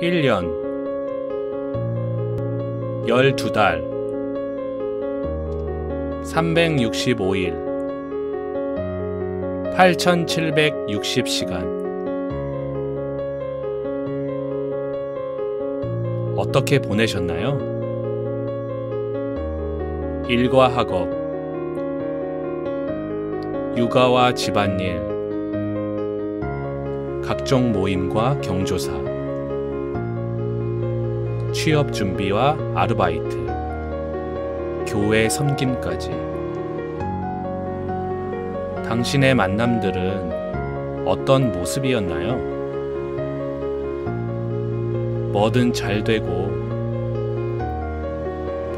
1년 12달 365일 8760시간. 어떻게 보내셨나요? 일과 학업, 육아와 집안일, 각종 모임과 경조사, 취업 준비와 아르바이트, 교회 섬김까지. 당신의 만남들은 어떤 모습이었나요? 뭐든 잘 되고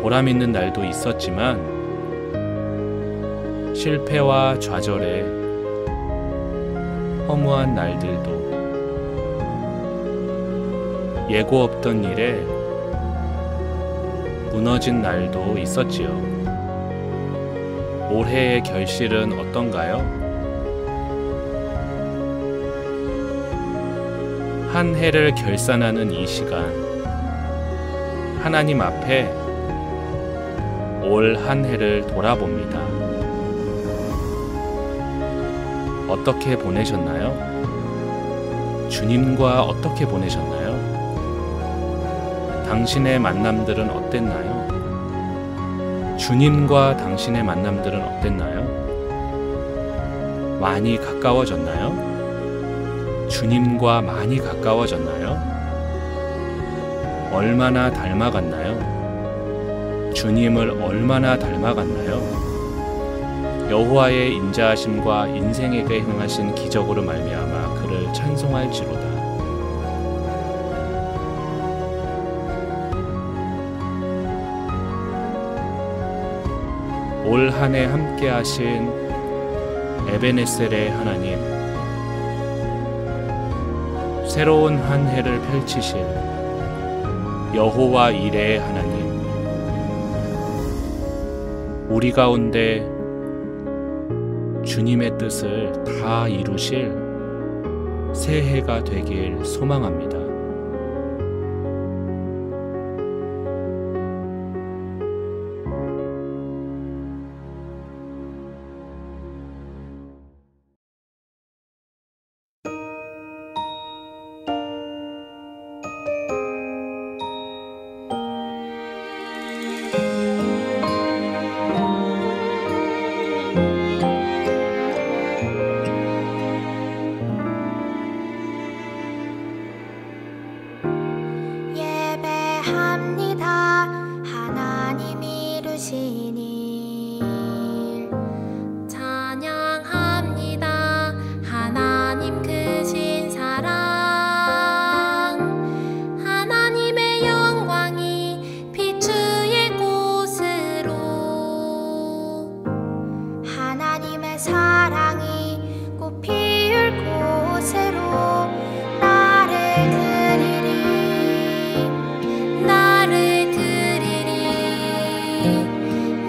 보람 있는 날도 있었지만 실패와 좌절에 허무한 날들도, 예고 없던 일에 무너진 날도 있었지요. 올해의 결실은 어떤가요? 한 해를 결산하는 이 시간, 하나님 앞에 올 한 해를 돌아봅니다. 어떻게 보내셨나요? 주님과 어떻게 보내셨나요? 당신의 만남들은 어땠나요? 주님과 당신의 만남들은 어땠나요? 많이 가까워졌나요? 주님과 많이 가까워졌나요? 얼마나 닮아갔나요? 주님을 얼마나 닮아갔나요? 여호와의 인자하심과 인생에게 행하신 기적으로 말미암아 그를 찬송할지로다. 올 한 해 함께 하신 에베네셀의 하나님, 새로운 한 해를 펼치실 여호와 이레의 하나님, 우리 가운데 주님의 뜻을 다 이루실 새해가 되길 소망합니다.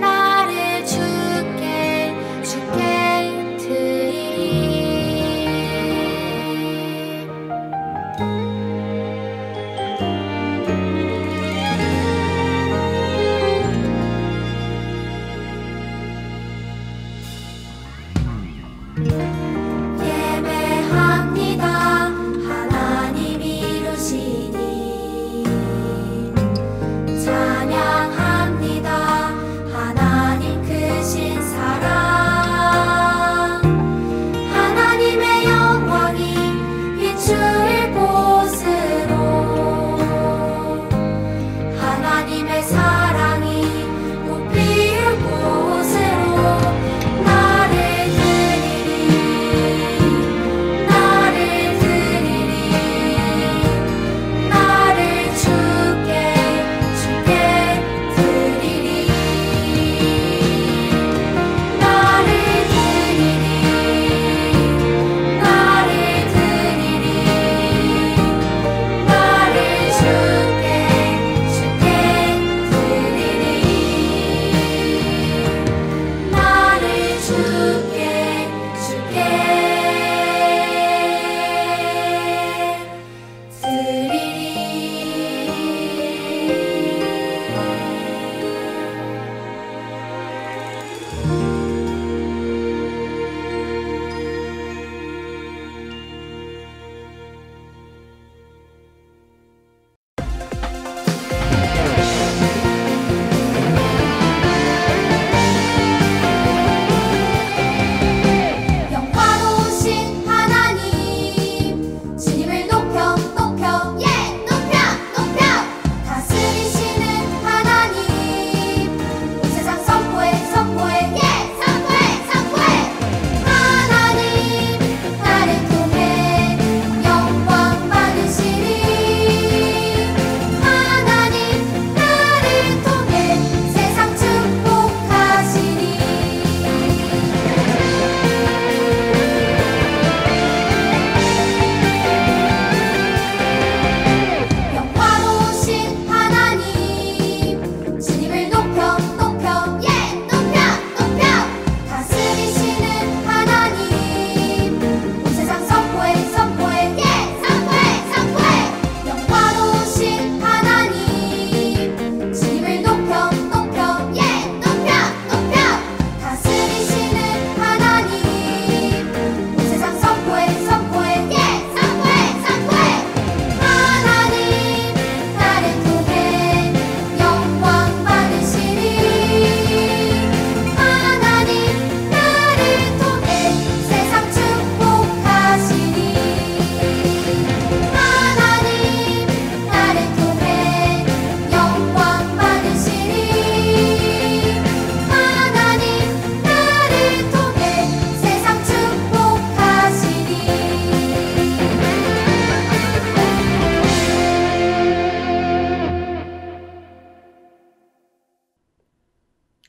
나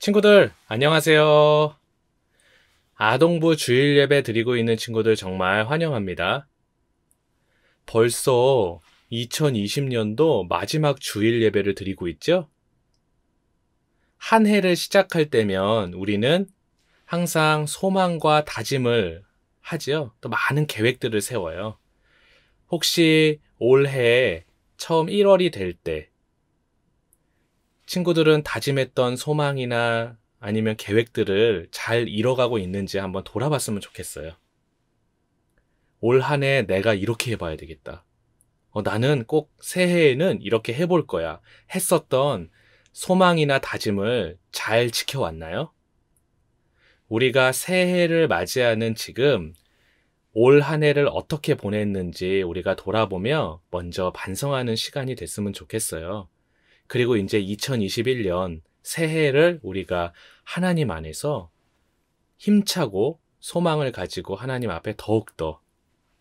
친구들, 안녕하세요. 아동부 주일 예배 드리고 있는 친구들 정말 환영합니다. 벌써 2020년도 마지막 주일 예배를 드리고 있죠? 한 해를 시작할 때면 우리는 항상 소망과 다짐을 하지요. 또 많은 계획들을 세워요. 혹시 올해 처음 1월이 될 때 친구들은 다짐했던 소망이나 아니면 계획들을 잘 이뤄가고 있는지 한번 돌아봤으면 좋겠어요. 올 한 해 내가 이렇게 해봐야 되겠다. 나는 꼭 새해에는 이렇게 해볼 거야. 했었던 소망이나 다짐을 잘 지켜왔나요? 우리가 새해를 맞이하는 지금 올 한 해를 어떻게 보냈는지 우리가 돌아보며 먼저 반성하는 시간이 됐으면 좋겠어요. 그리고 이제 2021년 새해를 우리가 하나님 안에서 힘차고 소망을 가지고 하나님 앞에 더욱더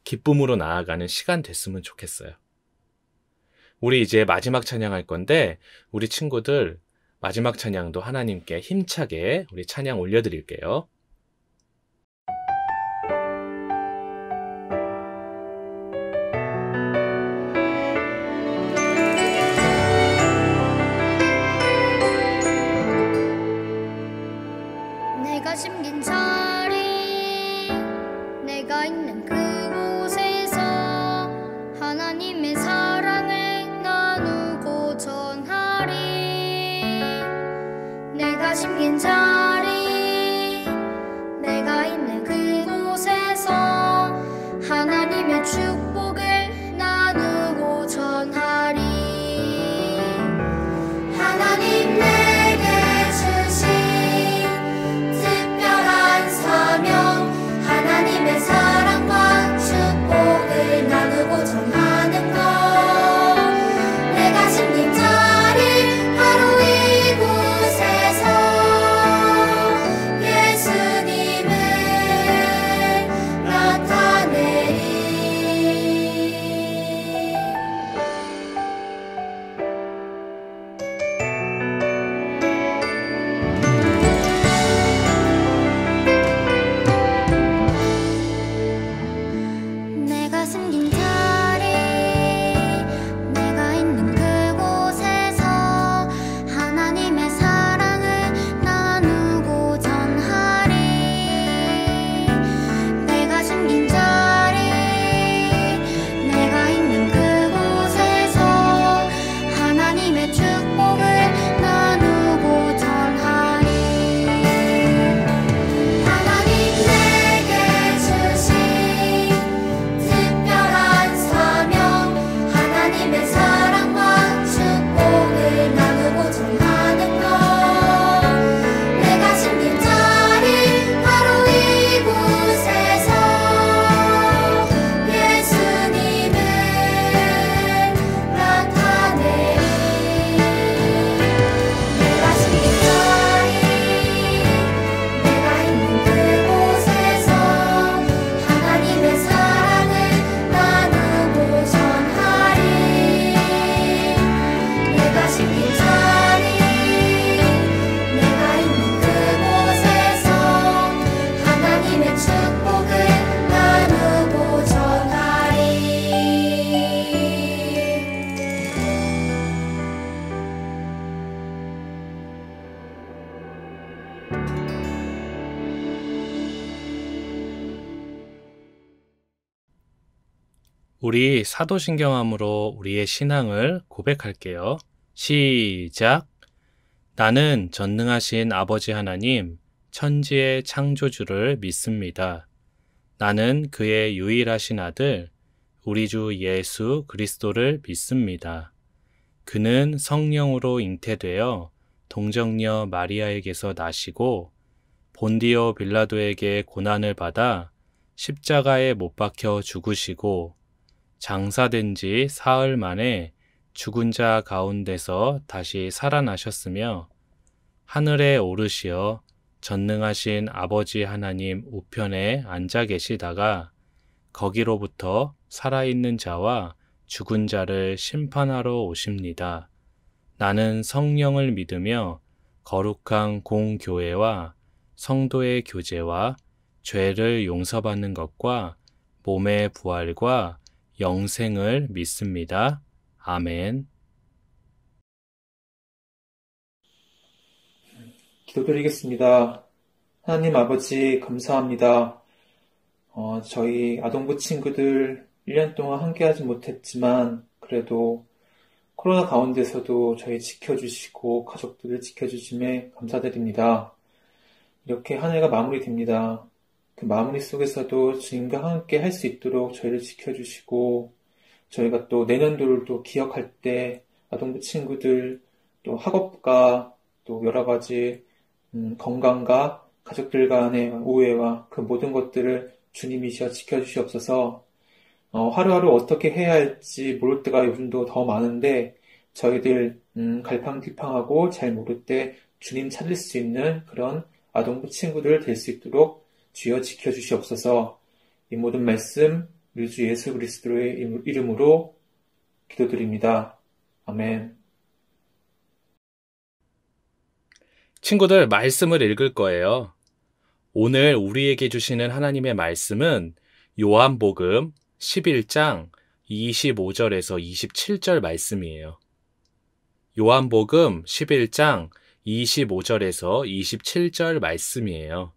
기쁨으로 나아가는 시간 됐으면 좋겠어요. 우리 이제 마지막 찬양할 건데 우리 친구들 마지막 찬양도 하나님께 힘차게 우리 찬양 올려드릴게요. 내가 심긴 자리 내가 있는 그곳에서 하나님의 사랑을 나누고 전하리. 내가 심긴 자리 내가 있는 그곳에서 하나님의 축복을 나누고 전하리. 하나님 내게 주신 특별한 사명 하나님의 사랑과 축복을 나누고 전하는 것. 내가 심긴 자리 바로 이곳에서 예수님을 나타내리. 내가 숨긴 자리 내가 있는 그곳에서 하나님의 사랑을 나누고 전하리. 내가 숨긴 자리 내가 있는 그곳에서 하나님의 축복을 나누고 전하리. 하나님 내게 주신 특별한 사명 하나님의 사랑과 축복을 나누고 전하는 것. 내가 심긴 자리 바로 이곳에서 예수님을 나타내리. 내가 심긴 자리 내가 있는 그곳에서 하나님의 사랑을 나누고 전하리. 내가 심긴 자리 내가 있는 그곳에서 하나님의 축복을 나누고 전하리. 우리 사도신경함으로 우리의 신앙을 고백할게요. 시작. 나는 전능하신 아버지 하나님, 천지의 창조주를 믿습니다. 나는 그의 유일하신 아들, 우리 주 예수 그리스도를 믿습니다. 그는 성령으로 잉태되어 동정녀 마리아에게서 나시고 본디오 빌라도에게 고난을 받아 십자가에 못 박혀 죽으시고 장사된 지 사흘 만에 죽은 자 가운데서 다시 살아나셨으며 하늘에 오르시어 전능하신 아버지 하나님 우편에 앉아 계시다가 거기로부터 살아있는 자와 죽은 자를 심판하러 오십니다. 나는 성령을 믿으며 거룩한 공교회와 성도의 교제와 죄를 용서받는 것과 몸의 부활과 영생을 믿습니다. 아멘. 기도드리겠습니다. 하나님 아버지 감사합니다. 저희 아동부 친구들 1년 동안 함께하지 못했지만 그래도 코로나 가운데서도 저희 지켜주시고 가족들을 지켜주심에 감사드립니다. 이렇게 한 해가 마무리됩니다. 그 마무리 속에서도 주님과 함께 할 수 있도록 저희를 지켜주시고 저희가 또 내년도를 또 기억할 때 아동부 친구들 또 학업과 또 여러 가지 건강과 가족들 간의 우애와 그 모든 것들을 주님이시여 지켜주시옵소서. 하루하루 어떻게 해야 할지 모를 때가 요즘도 더 많은데 저희들 갈팡질팡하고 잘 모를 때 주님 찾을 수 있는 그런 아동부 친구들 될 수 있도록 주여 지켜주시옵소서. 이 모든 말씀 우리 주 예수 그리스도의 이름으로 기도드립니다. 아멘. 친구들, 말씀을 읽을 거예요. 오늘 우리에게 주시는 하나님의 말씀은 요한복음 11장 25절에서 27절 말씀이에요. 요한복음 11장 25절에서 27절 말씀이에요.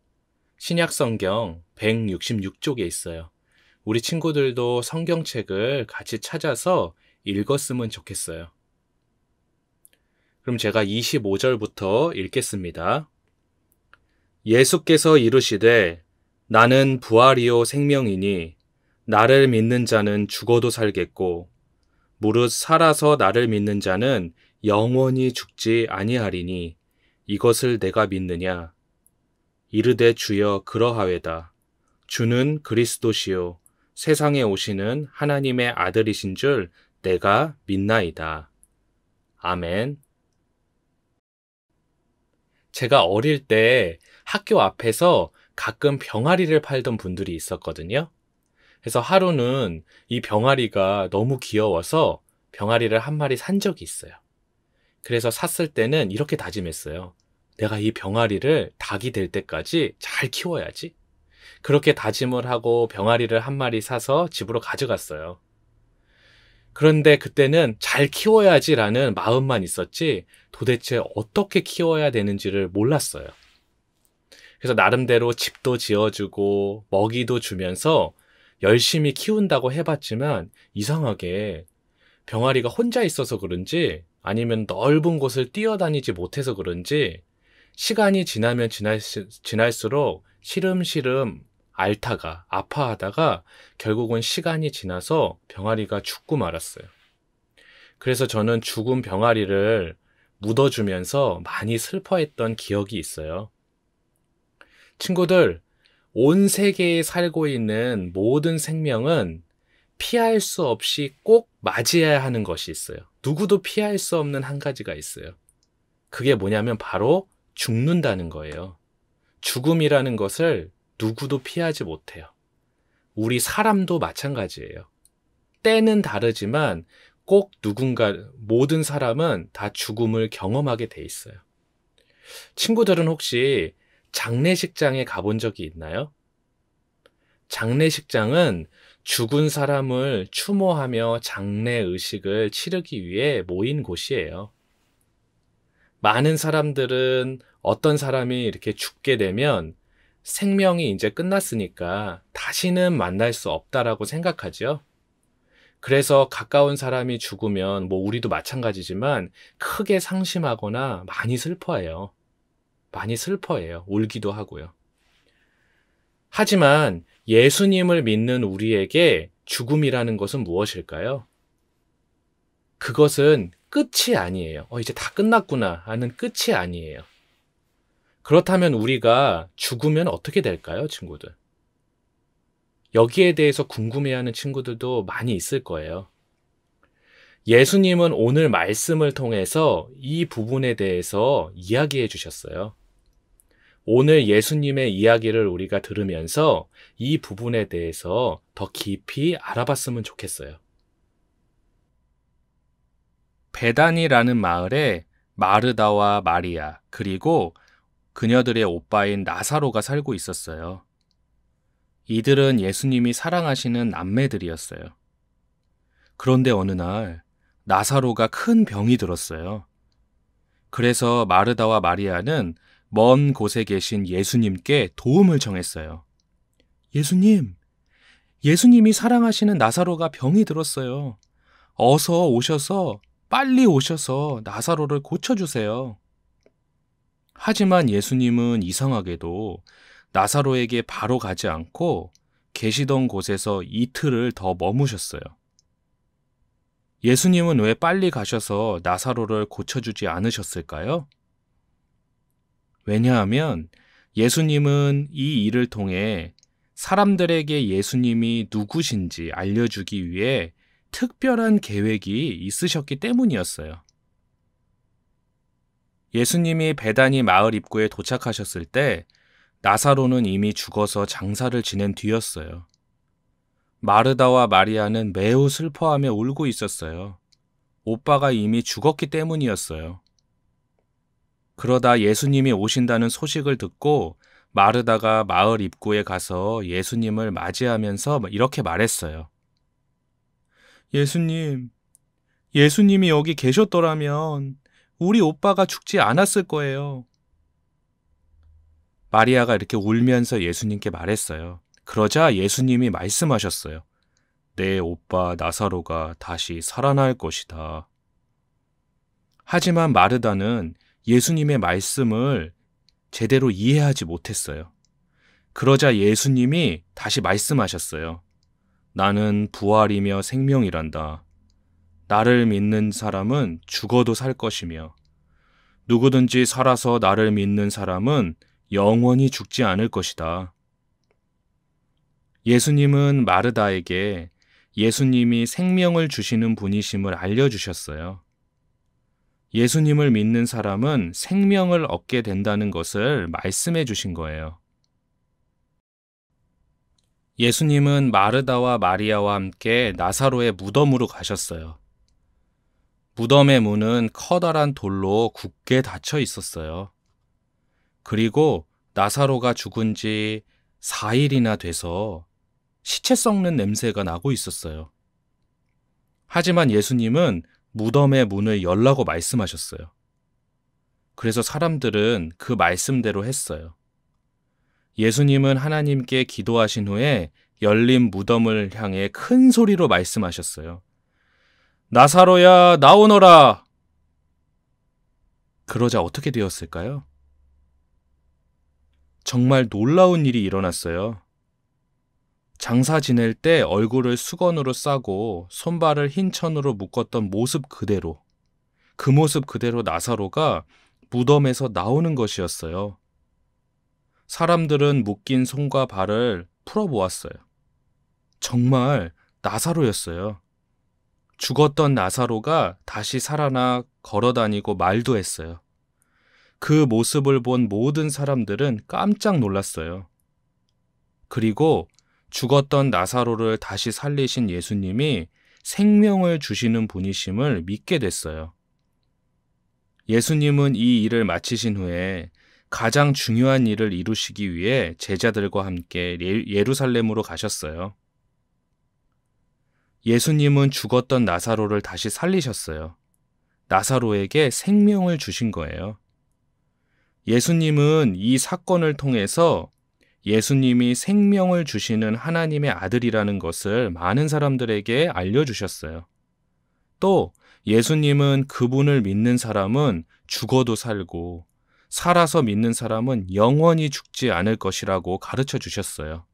신약성경 166쪽에 있어요. 우리 친구들도 성경책을 같이 찾아서 읽었으면 좋겠어요. 그럼 제가 25절부터 읽겠습니다. 예수께서 이르시되 나는 부활이요 생명이니 나를 믿는 자는 죽어도 살겠고 무릇 살아서 나를 믿는 자는 영원히 죽지 아니하리니 이것을 내가 믿느냐. 이르되 주여 그러하외다. 주는 그리스도시요 세상에 오시는 하나님의 아들이신 줄 내가 믿나이다. 아멘. 제가 어릴 때 학교 앞에서 가끔 병아리를 팔던 분들이 있었거든요. 그래서 하루는 이 병아리가 너무 귀여워서 병아리를 한 마리 산 적이 있어요. 그래서 샀을 때는 이렇게 다짐했어요. 내가 이 병아리를 닭이 될 때까지 잘 키워야지. 그렇게 다짐을 하고 병아리를 한 마리 사서 집으로 가져갔어요. 그런데 그때는 잘 키워야지라는 마음만 있었지 도대체 어떻게 키워야 되는지를 몰랐어요. 그래서 나름대로 집도 지어주고 먹이도 주면서 열심히 키운다고 해봤지만 이상하게 병아리가 혼자 있어서 그런지 아니면 넓은 곳을 뛰어다니지 못해서 그런지 시간이 지나면 지날수록 시름시름 앓다가 아파하다가 결국은 시간이 지나서 병아리가 죽고 말았어요. 그래서 저는 죽은 병아리를 묻어주면서 많이 슬퍼했던 기억이 있어요. 친구들, 온 세계에 살고 있는 모든 생명은 피할 수 없이 꼭 맞이해야 하는 것이 있어요. 누구도 피할 수 없는 한 가지가 있어요. 그게 뭐냐면 바로 죽는다는 거예요. 죽음이라는 것을 누구도 피하지 못해요. 우리 사람도 마찬가지예요. 때는 다르지만 꼭 모든 사람은 다 죽음을 경험하게 돼 있어요. 친구들은 혹시 장례식장에 가본 적이 있나요? 장례식장은 죽은 사람을 추모하며 장례의식을 치르기 위해 모인 곳이에요. 많은 사람들은 어떤 사람이 이렇게 죽게 되면 생명이 이제 끝났으니까 다시는 만날 수 없다라고 생각하죠. 그래서 가까운 사람이 죽으면 우리도 마찬가지지만 크게 상심하거나 많이 슬퍼해요. 울기도 하고요. 하지만 예수님을 믿는 우리에게 죽음이라는 것은 무엇일까요? 그것은 끝이 아니에요. 이제 다 끝났구나 하는 끝이 아니에요. 그렇다면 우리가 죽으면 어떻게 될까요, 친구들? 여기에 대해서 궁금해하는 친구들도 많이 있을 거예요. 예수님은 오늘 말씀을 통해서 이 부분에 대해서 이야기해 주셨어요. 오늘 예수님의 이야기를 우리가 들으면서 이 부분에 대해서 더 깊이 알아봤으면 좋겠어요. 베단이라는 마을에 마르다와 마리아, 그리고 그녀들의 오빠인 나사로가 살고 있었어요. 이들은 예수님이 사랑하시는 남매들이었어요. 그런데 어느 날 나사로가 큰 병이 들었어요. 그래서 마르다와 마리아는 먼 곳에 계신 예수님께 도움을 청했어요. 예수님, 예수님이 사랑하시는 나사로가 병이 들었어요. 어서 오셔서, 빨리 오셔서 나사로를 고쳐주세요. 하지만 예수님은 이상하게도 나사로에게 바로 가지 않고 계시던 곳에서 이틀을 더 머무셨어요. 예수님은 왜 빨리 가셔서 나사로를 고쳐주지 않으셨을까요? 왜냐하면 예수님은 이 일을 통해 사람들에게 예수님이 누구신지 알려주기 위해 특별한 계획이 있으셨기 때문이었어요. 예수님이 베다니 마을 입구에 도착하셨을 때 나사로는 이미 죽어서 장사를 지낸 뒤였어요. 마르다와 마리아는 매우 슬퍼하며 울고 있었어요. 오빠가 이미 죽었기 때문이었어요. 그러다 예수님이 오신다는 소식을 듣고 마르다가 마을 입구에 가서 예수님을 맞이하면서 이렇게 말했어요. 예수님, 예수님이 여기 계셨더라면 우리 오빠가 죽지 않았을 거예요. 마리아가 이렇게 울면서 예수님께 말했어요. 그러자 예수님이 말씀하셨어요. 내 오빠 나사로가 다시 살아날 것이다. 하지만 마르다는 예수님의 말씀을 제대로 이해하지 못했어요. 그러자 예수님이 다시 말씀하셨어요. 나는 부활이며 생명이란다. 나를 믿는 사람은 죽어도 살 것이며 누구든지 살아서 나를 믿는 사람은 영원히 죽지 않을 것이다. 예수님은 마르다에게 예수님이 생명을 주시는 분이심을 알려주셨어요. 예수님을 믿는 사람은 생명을 얻게 된다는 것을 말씀해 주신 거예요. 예수님은 마르다와 마리아와 함께 나사로의 무덤으로 가셨어요. 무덤의 문은 커다란 돌로 굳게 닫혀 있었어요. 그리고 나사로가 죽은 지 4일이나 돼서 시체 썩는 냄새가 나고 있었어요. 하지만 예수님은 무덤의 문을 열라고 말씀하셨어요. 그래서 사람들은 그 말씀대로 했어요. 예수님은 하나님께 기도하신 후에 열린 무덤을 향해 큰 소리로 말씀하셨어요. 나사로야, 나오너라! 그러자 어떻게 되었을까요? 정말 놀라운 일이 일어났어요. 장사 지낼 때 얼굴을 수건으로 싸고 손발을 흰 천으로 묶었던 모습 그대로, 그 모습 그대로 나사로가 무덤에서 나오는 것이었어요. 사람들은 묶인 손과 발을 풀어보았어요. 정말 나사로였어요. 죽었던 나사로가 다시 살아나 걸어다니고 말도 했어요. 그 모습을 본 모든 사람들은 깜짝 놀랐어요. 그리고 죽었던 나사로를 다시 살리신 예수님이 생명을 주시는 분이심을 믿게 됐어요. 예수님은 이 일을 마치신 후에 가장 중요한 일을 이루시기 위해 제자들과 함께 예루살렘으로 가셨어요. 예수님은 죽었던 나사로를 다시 살리셨어요. 나사로에게 생명을 주신 거예요. 예수님은 이 사건을 통해서 예수님이 생명을 주시는 하나님의 아들이라는 것을 많은 사람들에게 알려주셨어요. 또 예수님은 그분을 믿는 사람은 죽어도 살고 살아서 믿는 사람은 영원히 죽지 않을 것이라고 가르쳐 주셨어요.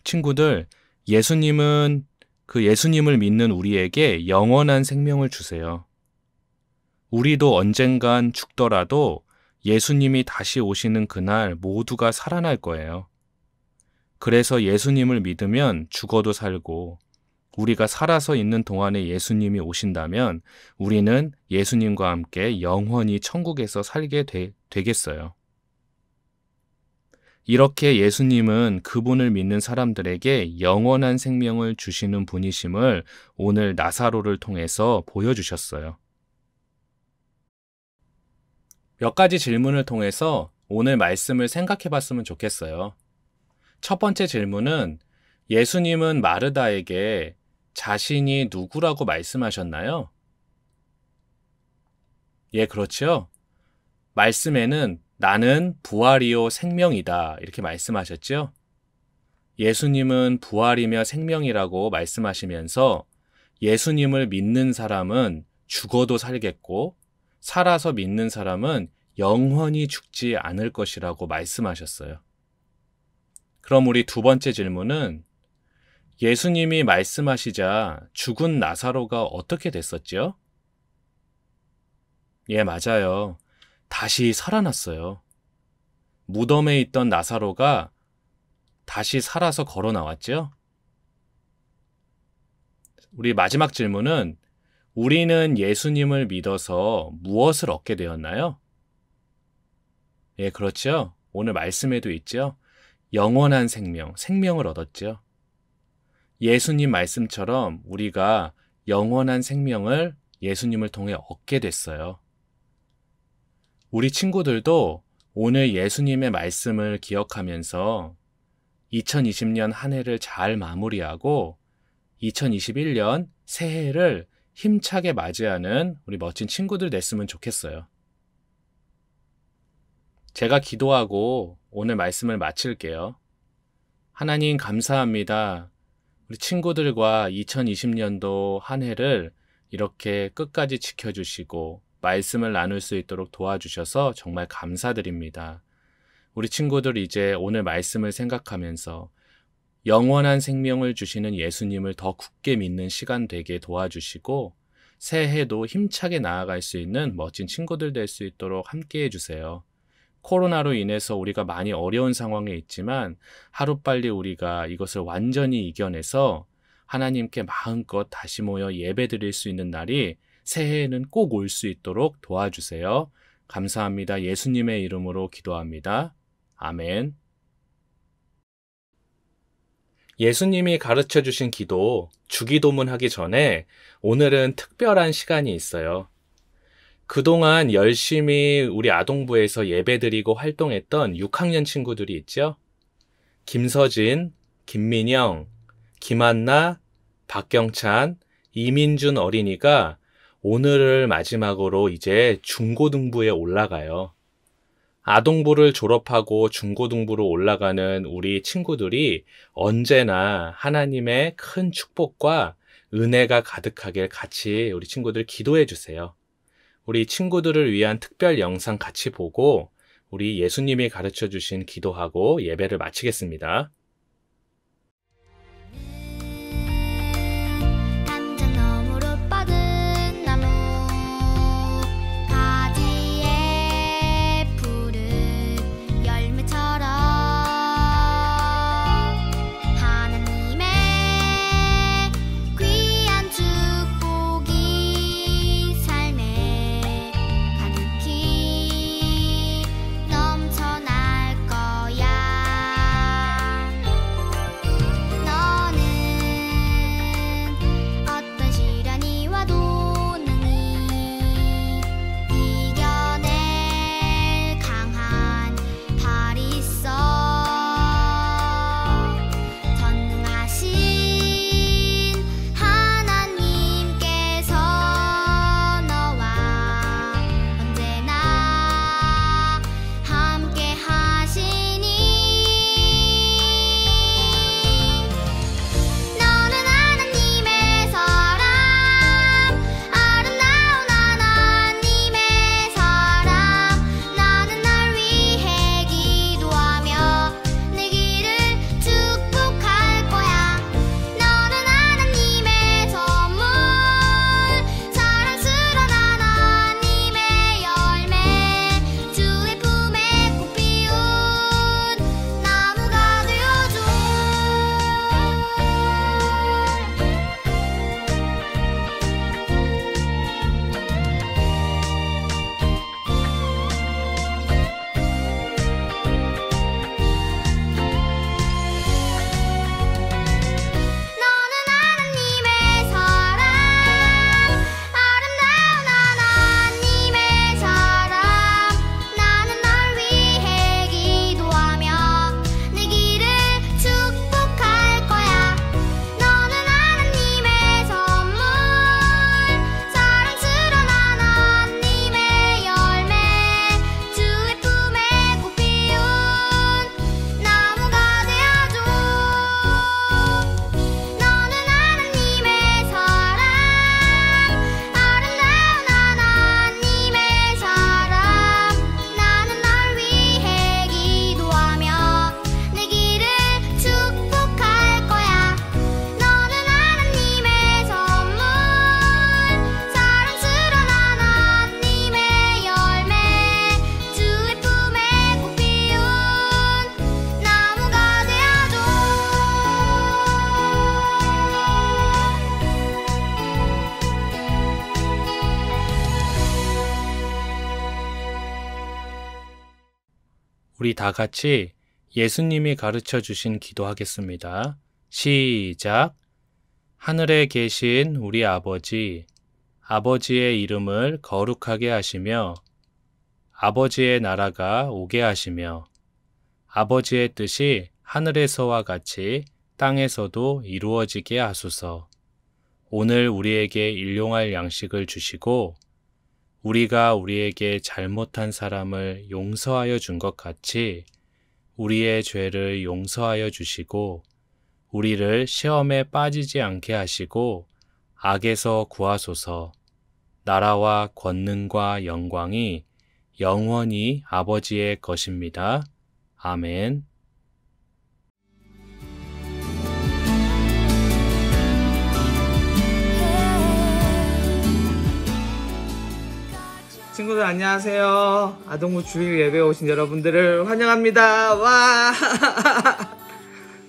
친구들, 예수님은 그 예수님을 믿는 우리에게 영원한 생명을 주세요. 우리도 언젠간 죽더라도 예수님이 다시 오시는 그날 모두가 살아날 거예요. 그래서 예수님을 믿으면 죽어도 살고 우리가 살아서 있는 동안에 예수님이 오신다면 우리는 예수님과 함께 영원히 천국에서 살게 되겠어요. 이렇게 예수님은 그분을 믿는 사람들에게 영원한 생명을 주시는 분이심을 오늘 나사로를 통해서 보여주셨어요. 몇 가지 질문을 통해서 오늘 말씀을 생각해 봤으면 좋겠어요. 첫 번째 질문은 예수님은 마르다에게 자신이 누구라고 말씀하셨나요? 예, 그렇죠. 말씀에는 나는 부활이요 생명이다 이렇게 말씀하셨죠. 예수님은 부활이며 생명이라고 말씀하시면서 예수님을 믿는 사람은 죽어도 살겠고 살아서 믿는 사람은 영원히 죽지 않을 것이라고 말씀하셨어요. 그럼 우리 두 번째 질문은 예수님이 말씀하시자 죽은 나사로가 어떻게 됐었죠? 예, 맞아요. 다시 살아났어요. 무덤에 있던 나사로가 다시 살아서 걸어 나왔죠? 우리 마지막 질문은 우리는 예수님을 믿어서 무엇을 얻게 되었나요? 예, 그렇죠. 오늘 말씀에도 있죠. 영원한 생명, 생명을 얻었죠. 예수님 말씀처럼 우리가 영원한 생명을 예수님을 통해 얻게 됐어요. 우리 친구들도 오늘 예수님의 말씀을 기억하면서 2020년 한 해를 잘 마무리하고 2021년 새해를 힘차게 맞이하는 우리 멋진 친구들 됐으면 좋겠어요. 제가 기도하고 오늘 말씀을 마칠게요. 하나님 감사합니다. 우리 친구들과 2020년도 한 해를 이렇게 끝까지 지켜주시고 말씀을 나눌 수 있도록 도와주셔서 정말 감사드립니다. 우리 친구들 이제 오늘 말씀을 생각하면서 영원한 생명을 주시는 예수님을 더 굳게 믿는 시간 되게 도와주시고 새해도 힘차게 나아갈 수 있는 멋진 친구들 될 수 있도록 함께 해주세요. 코로나로 인해서 우리가 많이 어려운 상황에 있지만 하루빨리 우리가 이것을 완전히 이겨내서 하나님께 마음껏 다시 모여 예배드릴 수 있는 날이 새해에는 꼭 올 수 있도록 도와주세요. 감사합니다. 예수님의 이름으로 기도합니다. 아멘. 예수님이 가르쳐 주신 기도, 주기도문 하기 전에 오늘은 특별한 시간이 있어요. 그동안 열심히 우리 아동부에서 예배드리고 활동했던 6학년 친구들이 있죠? 김서진, 김민영, 김한나, 박경찬, 이민준 어린이가 오늘을 마지막으로 이제 중고등부에 올라가요. 아동부를 졸업하고 중고등부로 올라가는 우리 친구들이 언제나 하나님의 큰 축복과 은혜가 가득하길 같이 우리 친구들 기도해 주세요. 우리 친구들을 위한 특별 영상 같이 보고 우리 예수님이 가르쳐 주신 기도하고 예배를 마치겠습니다. 한장 너머로 뻗은 나무 가지에 푸른 열매처럼 하나님의 귀한 축복이 삶에 가득히 넘쳐날 거야. 우리 다 같이 예수님이 가르쳐 주신 기도하겠습니다. 시작. 하늘에 계신 우리 아버지, 아버지의 이름을 거룩하게 하시며 아버지의 나라가 오게 하시며 아버지의 뜻이 하늘에서와 같이 땅에서도 이루어지게 하소서. 오늘 우리에게 일용할 양식을 주시고 우리가 우리에게 잘못한 사람을 용서하여 준 것 같이 우리의 죄를 용서하여 주시고 우리를 시험에 빠지지 않게 하시고 악에서 구하소서. 나라와 권능과 영광이 영원히 아버지의 것입니다. 아멘. 친구들 안녕하세요. 아동부 주일 예배에 오신 여러분들을 환영합니다. 와!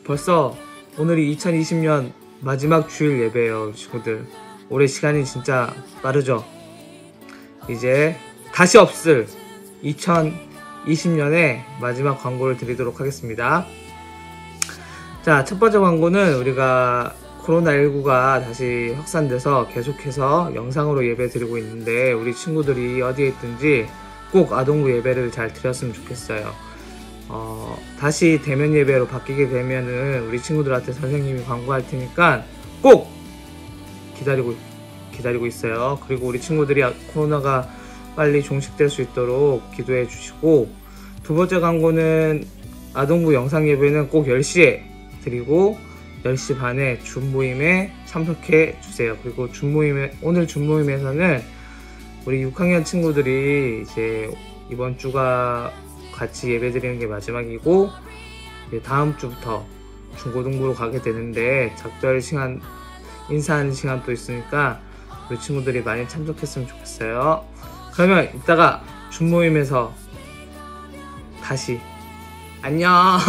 벌써 오늘이 2020년 마지막 주일 예배예요, 친구들. 올해 시간이 진짜 빠르죠? 이제 다시 없을 2020년의 마지막 광고를 드리도록 하겠습니다. 자, 첫 번째 광고는 우리가 코로나19가 다시 확산돼서 계속해서 영상으로 예배 드리고 있는데 우리 친구들이 어디에 있든지 꼭 아동부 예배를 잘 드렸으면 좋겠어요. 다시 대면 예배로 바뀌게 되면은 우리 친구들한테 선생님이 광고할 테니까 꼭 기다리고 있어요. 그리고 우리 친구들이 코로나가 빨리 종식될 수 있도록 기도해 주시고, 두 번째 광고는 아동부 영상 예배는 꼭 10시에 드리고 10시 반에 줌 모임에 참석해 주세요. 그리고 오늘 줌 모임에서는 우리 6학년 친구들이 이제 이번 주가 같이 예배 드리는 게 마지막이고 이제 다음 주부터 중고등부로 가게 되는데 작별 시간, 인사하는 시간도 있으니까 우리 친구들이 많이 참석했으면 좋겠어요. 그러면 이따가 줌 모임에서 다시 안녕.